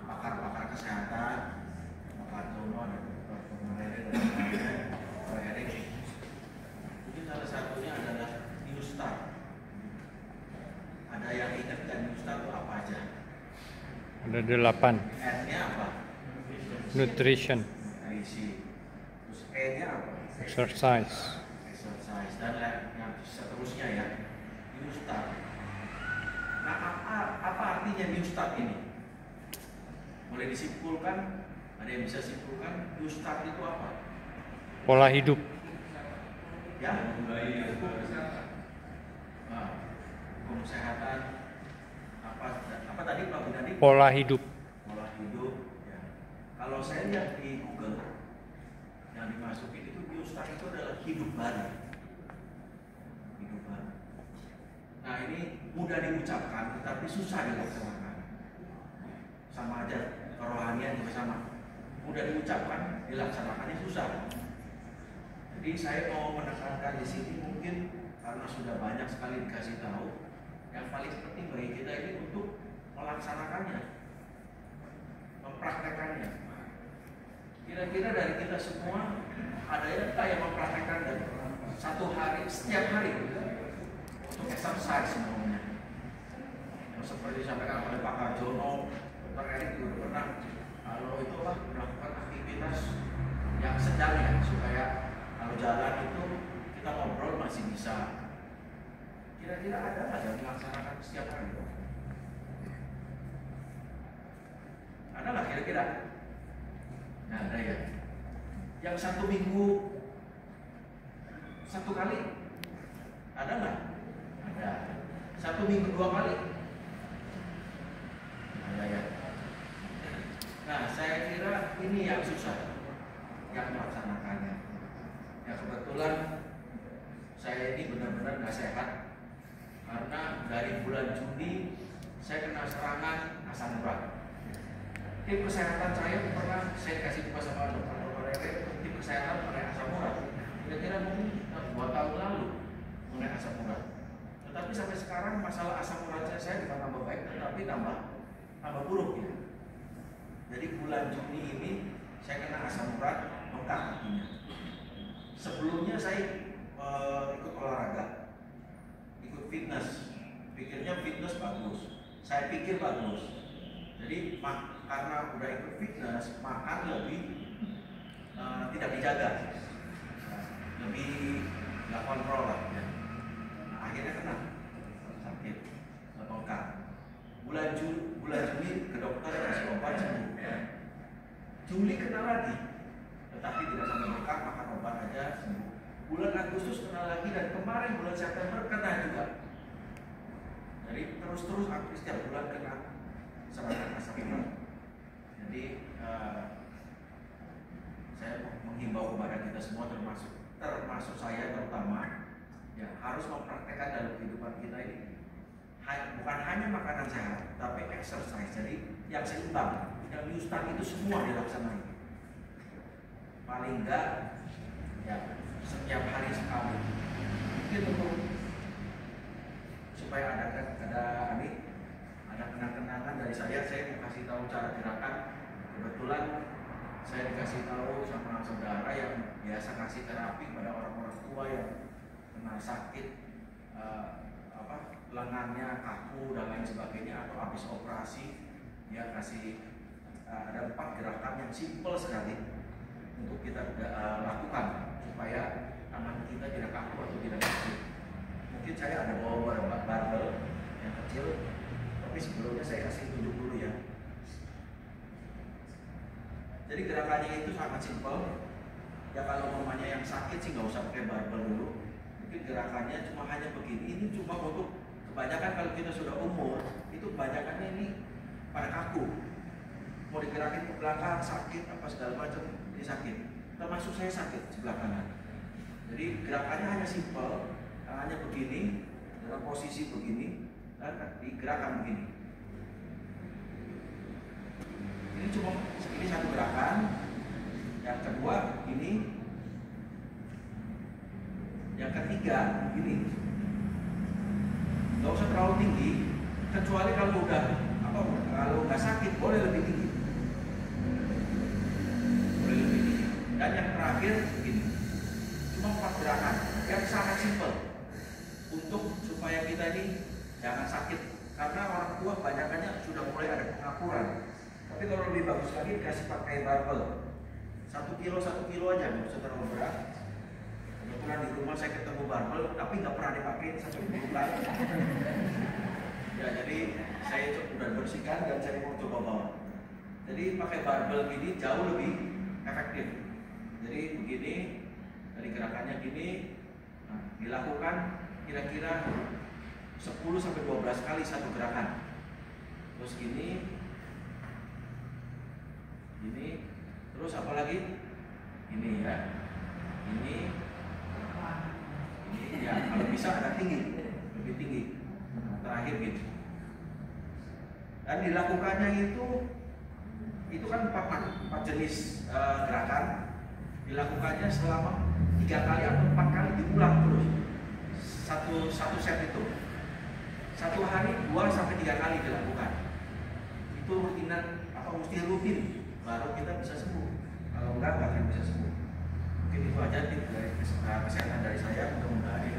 pakar-pakar kesehatan, Pak Jono, ada Dr. Merere, dan lain-lain, Pak Erik. Mungkin salah satunya adalah New Start. Ada yang ingat kan New Start itu apa aja? Ada 8. N-nya apa? Nutrition, Nutrisi. Terus E-nya apa? exercise, Dan yang seterusnya ya, New Start. Nah, apa artinya New Start ini? Boleh disimpulkan? Ada yang bisa simpulkan New Start itu apa? pola hidup, Ya, nah, hukum kesehatan apa tadi Pak Gunadi? pola hidup. Pola hidup. Ya. Kalau saya lihat di Google yang dimasukin itu New Start itu adalah hidup baru. Hidup baru. Nah, ini mudah diucapkan tetapi susah dilaksanakan. Sama aja kerohanian juga sama. Mudah diucapkan, dilaksanakannya susah. Jadi saya mau menekankan di sini mungkin karena sudah banyak sekali dikasih tahu, yang paling penting bagi kita ini untuk melaksanakannya, mempraktekannya. Kira-kira dari kita semua ada yang mempraktekkan dari satu hari, setiap hari untuk exercise semuanya. Yang seperti disampaikan oleh Pak Karjono, Dr. Erik juga pernah, kalau itulah melakukan aktivitas yang sedang ya, supaya kalau jalan itu kita ngobrol masih bisa. Kira-kira ada nggak yang melaksanakan setiap hari? Ada nggak kira-kira? Nah, ada ya. Yang 1 minggu 1 kali? Ada nggak? Ada. 1 minggu 2 kali? Ada ya. Nah, saya kira ini yang susah, yang melaksanakannya. Ya, kebetulan saya ini benar-benar nggak sehat karena dari bulan Juni saya kena serangan asam urat. Tim kesehatan saya pernah saya kasih tugas sama dokter tim kesehatan mengenai asam urat. Kira-kira mungkin 2 tahun lalu mengenai asam urat. Tetapi sampai sekarang masalah asam urat saya bukan tambah baik, tetapi tambah buruk ya. Jadi bulan Juni ini saya kena asam urat bengkak kakinya. Sebelumnya saya ikut olahraga, ikut fitness, pikirnya fitness bagus. Saya pikir bagus. Jadi karena udah ikut fitness, makan lebih tidak dijaga, lebih nggak kontrol lah. Ya. Nah, akhirnya kena sakit, bengkak. Bulan Juni ke dokter kasih obat sembuh. Juli kena lagi, tetapi tidak sampai bengkak, makan obat aja sembuh. Bulan Agustus kena lagi dan kemarin bulan September kena juga. Jadi terus hampir setiap bulan kena serangan asam urat. Jadi saya menghimbau kepada kita semua termasuk saya terutama ya harus mempraktekkan dalam kehidupan kita ini bukan hanya makanan sehat tapi exercise, jadi yang seimbang, yang New Start itu semua dilaksanakan paling enggak ya setiap hari sekali. Mungkin untuk supaya ada kenang-kenangan dari saya mau kasih tahu cara gerakan. Kebetulan saya dikasih tahu sama saudara yang biasa kasih terapi pada orang-orang tua yang kena sakit lengannya kaku dan lain sebagainya atau habis operasi, dia kasih ada 4 gerakan yang simpel sekali untuk kita lakukan supaya tangan kita tidak kaku atau tidak sakit. Mungkin saya ada bawa barbel yang kecil, tapi sebelumnya saya kasih tunjuk dulu ya. Jadi gerakannya itu sangat simpel. Ya kalau mamanya yang sakit sih nggak usah pakai barbel dulu. Mungkin gerakannya cuma hanya begini. Ini cuma untuk kebanyakan kalau kita sudah umur itu kebanyakannya ini pada kaku. Mau digerakin ke belakang sakit apa segala macam ini sakit. Termasuk saya sakit sebelah kanan. Jadi gerakannya hanya simpel, hanya begini dalam posisi begini dan digerakkan begini. Ini cuma ini satu gerakan. Yang kedua ini. Yang ketiga ini. Gak usah terlalu tinggi, kecuali kalau udah kalau nggak sakit boleh lebih tinggi, boleh lebih tinggi. Dan yang terakhir begini, cuma 4 gerakan yang sangat simpel untuk supaya kita ini jangan sakit, karena orang tua banyakannya sudah mulai ada pengakuran. Tapi kalau lebih bagus lagi dikasih pakai barbel 1 kilo aja, nggak usah terlalu berat. Kebetulan di rumah saya ketemu barbel, tapi nggak pernah dipakai sampai bulan. Ya, jadi saya udah bersihkan dan saya mau coba bawa. Jadi pakai barbel gini jauh lebih efektif. Jadi begini, dari gerakannya gini, nah, dilakukan kira-kira 10-12 kali satu gerakan. Terus gini, terus apa lagi? Ini ya, ini ya, kalau bisa agak tinggi, lebih tinggi. Terakhir gitu. Dan dilakukannya itu kan 4 jenis gerakan. Dilakukannya selama 3 kali atau 4 kali diulang terus. Satu set itu. Satu hari 2-3 kali dilakukan. Itu rutinan mesti rutin baru kita bisa sembuh. Kalau enggak akan bisa sembuh. Mungkin itu aja tips dari kesehatan dari saya. Mudah-mudahan